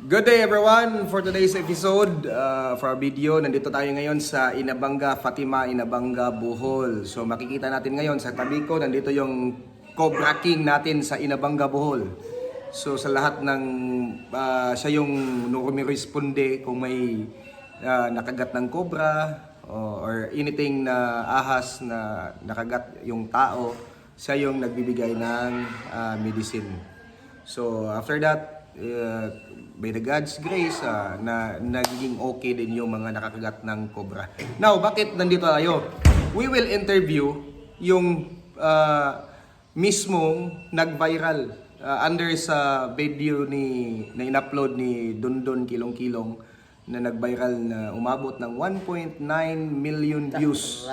Good day everyone! For today's episode, for our video, nandito tayo ngayon sa Inabanga, Fatima, Inabanga, Bohol. So makikita natin ngayon sa tabi ko, nandito yung Cobra King natin sa Inabanga, Bohol. So sa lahat ng, siya yung rumiresponde kung may nakagat ng cobra or anything na ahas na nakagat yung tao, siya yung nagbibigay ng medicine. So after that, by the God's grace, na nagiging okay din yung mga nakakagat ng cobra. Now, bakit nandito tayo? We will interview yung mismong nag-viral under sa video na in-upload ni Dondon Kilong-Kilong na nag-viral na umabot ng 1.9 million views.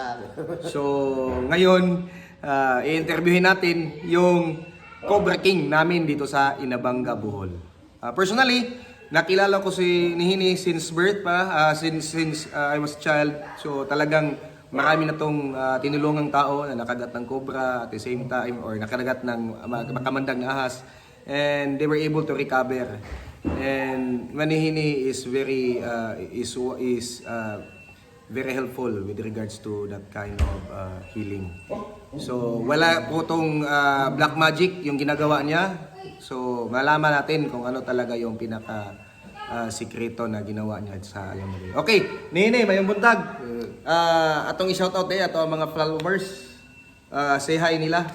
So, ngayon, i-interviewin natin yung Cobra King namin dito sa Inabanga, Bohol. Personally, nakilala ko si Nihini since birth pa, since I was a child. So talagang marami na tong tinulungang tao na nakagat ng cobra at the same time or nakadagat ng makamandag na ahas, and they were able to recover. And Manihini is very very helpful with regards to that kind of healing. So wala po tong black magic yung ginagawa niya. So malaman natin kung ano talaga yung pinaka sikreto na ginawa niya sa alam mo. Okay, Nini, mayong buntag. Atong i-shoutout din ato ang mga followers. Say hi nila.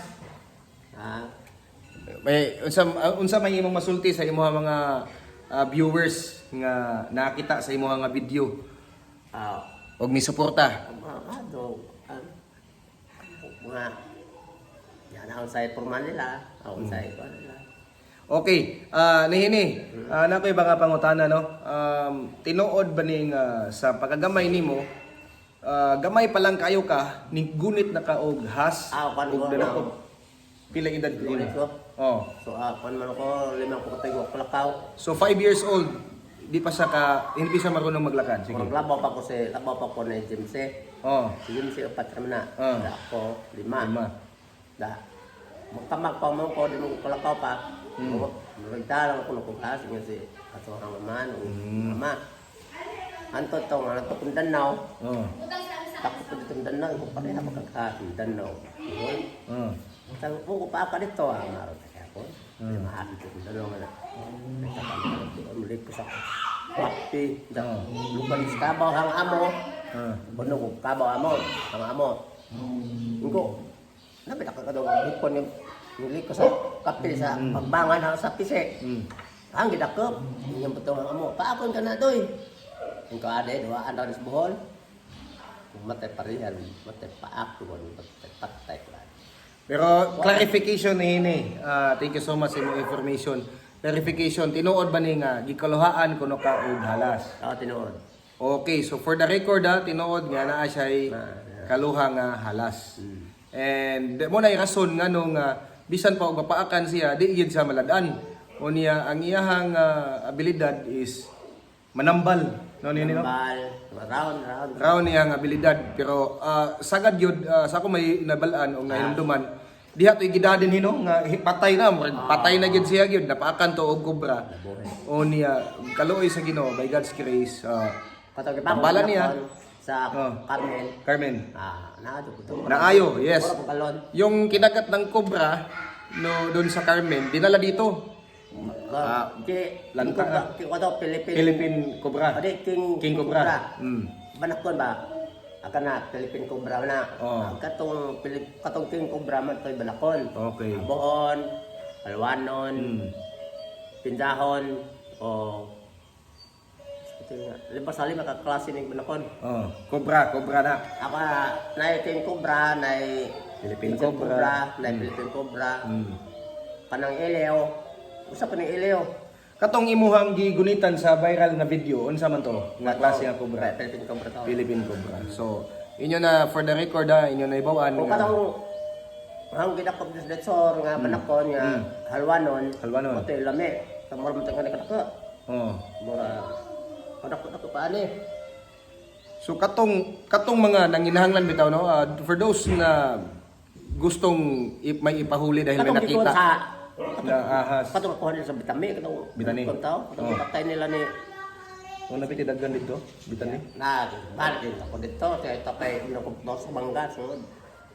May unsa may imong masulti sa imong mga viewers nga nakita sa imong mga video. Og mi suporta. Mga yan ang sa formal nila, ang sa ito nila. Okay, Nihini, nakoy ba nga pangutana, no? Tinuod ba ning sa pagkagamay nimo, gamay pa lang kayo ka, ning gunit na ka og has, og dalakog. Pila edad ko nimo? Oh. So, pan man ako, 5 ko tayo palakaw. So 5 years old, hindi pa siya marunong maglakad. Sige. Maglabaw pa ko na Jimse. Oh. Si Jimse upat naman na. Da ako 5. Da. Magkamag pa mo ko, di mo palakaw pa. Nagdalang ako ng klase nga si ato ang mama, mama. Anto to nga nato kung Danau. Takot ko dito Danau, ko pa rin napagkakasin Danau. Sabi ko pa ka dito, maro kaya ako. Mahal ko Danau nga na. Mulit ko sa papi, lupan sa kabaw hang amo. Bono ko kabaw amo, hang amo. Ko, nabi nakakadaw lupan yung nili ko sa kapil sa pagbangan hang sa pise. Ang gidakop, yung butong ang amo. Paakon ka na doy. Yung kaade, doa andar sa Bohol. Matay parihan, matay paakon, matay patay ko. Pero clarification ni thank you so much sa imong information. Clarification, tinuod ba ni nga gikaluhaan kuno ka og halas? Tinuod. Okay, so for the record tinuod nga naa siya kaluha nga halas. And mo na rason nga nung bisan pa og mapaakan siya, di gyud siya maladaan. O niya ang iyahang abilidad is manambal, no nini no? Manambal, round niyang abilidad, pero sagad gyud sa ako may nabalaan o nahinduman. Diha to igidadin hino nga patay na gyud siya gyud, napaakan to og cobra. O niya kaluoy sa Ginoo by God's grace. Tambalan niya sa Carmen. Naayo, yes. Yung kinagat ng cobra no doon sa Carmen, dinala dito. Philippine cobra. King cobra. Banakon ba? Akan na Philippine cobra na. Katong King cobra man toy banakon. Okay. Bohon, alwanon, pindahon o limpas sali makaklase ning banakon. Cobra na. Ako na King cobra, na Philippine cobra, na Philippine cobra. Kanang eleo. Usa pa ning eleo. Katong imuhang gigunitan sa viral na video, unsa man to? Nga klase nga cobra? Philippine cobra to. Philippine cobra. So, inyo na for the record inyo na ibawan nga. Katong ang gidakop des detsor nga banakon nga halwanon. Otoy lami. Tamor mo tangka nakaka. Mura. Dako pa ani. So katong mga nanginahanglan bitaw no, for those na gustong may ipahuli dahil may nakita. Na ahas. Katong kuha nila sa bitami, katong Bitani. tao, katong patay nila ni Kung napitidagan dito, bitani. na balik din ako dito, kaya ito kay inukupto sa bangga, sunod.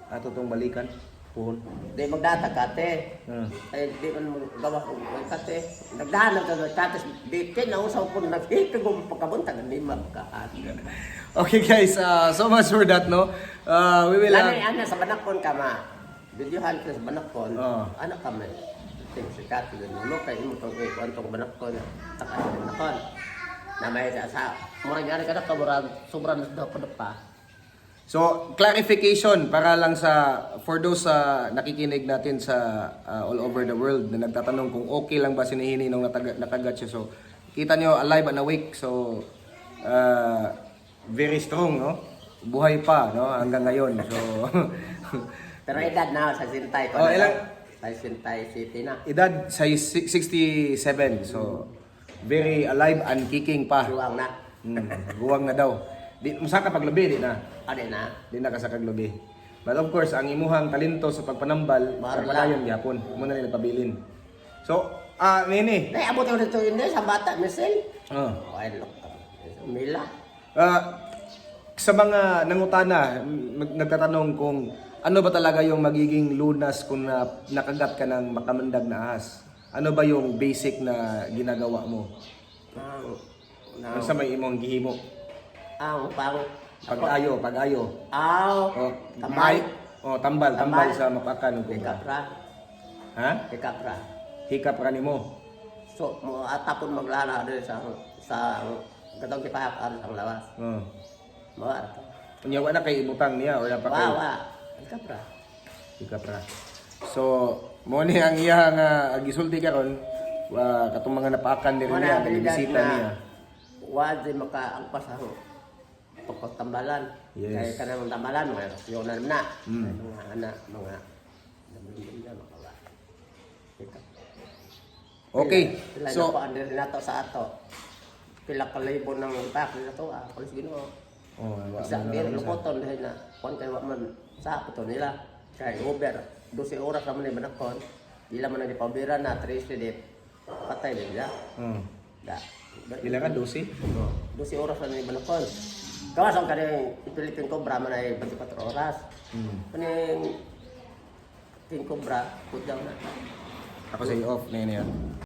Ato tong balikan. Puhon. Di magdata kate. Ay di man magawa ko kate. Nagdaan ka kate di kay nausaw ko naghikag ko pagkabuntag ni magkaan. Okay guys, so much for that, no? We will Lani ana sa banakon ka ma. Videohan ko sa banakon. Oo. Anak kami. Ting si kate din mo kay imo tong kwentong banakon. Takas sa banakon. Na may sa murag ari kada ka murag sobrang daw ko pa. So, clarification para lang for those nakikinig natin sa all over the world na nagtatanong kung okay lang ba sinihini nung nakagat siya. So, kita nyo alive and awake. So, very strong, no? Buhay pa, no? Hanggang ngayon. So, Pero edad na sa Sintay ko. Oh, ilang? Sa Sintay City na. edad sa 67. So, very alive and kicking pa. Luwang na. Buwang na daw. Di, musaka paglabi, di na. Ano na? Di na kasakag lobi. But of course, ang imuhang talento sa pagpanambal, Mahal pagpadayon gyapon. Mo na nila pabilin. So, nini. Nay, abot ko dito hindi sa bata, Michelle. Oh. Ay, look. Mila. Sa mga nangutana, nagtatanong kung ano ba talaga yung magiging lunas kung nakagat ka ng makamandag na ahas? Ano ba yung basic na ginagawa mo? Ano sa may imong gihimo? Pang. Pag-ayo. O, Tambay. tambal Tambal. sa mapakan ng kubra. Ikapra. Ha? Ikapra. Hikap ka nimo. So, mo atapon maglala din sa katong kipahak sa lawas. Oh. Mawar. Unya wa na kay ibutang niya or pa kay Wawa. Ikapra. hikap ra. So, mo ni ang iya nga gisulti karon katong mga napakan diri niya nagbisita niya. Wa di makaangpas ang pagkot tambalan. Yes. Kaya ka naman tambalan, mga yun na. Mm. Mga anak, mga namimili makawa. Okay. Pila So, na po andin nato sa ato. Pila ka libo ng impact na to, Polis Ginoo. Isa gir lukoton dahil na kon kay wa man sa ato nila. Kay Uber 12 oras naman ni banakon. Dila man na pabira na 3 edit. Patay nila. Da. Pila ka 12? 12 oras na ni banakon. Kawas ang kaning ipilitin ko brahman ay 24 oras. Kaning King Cobra, put down na. Ako say off na yun.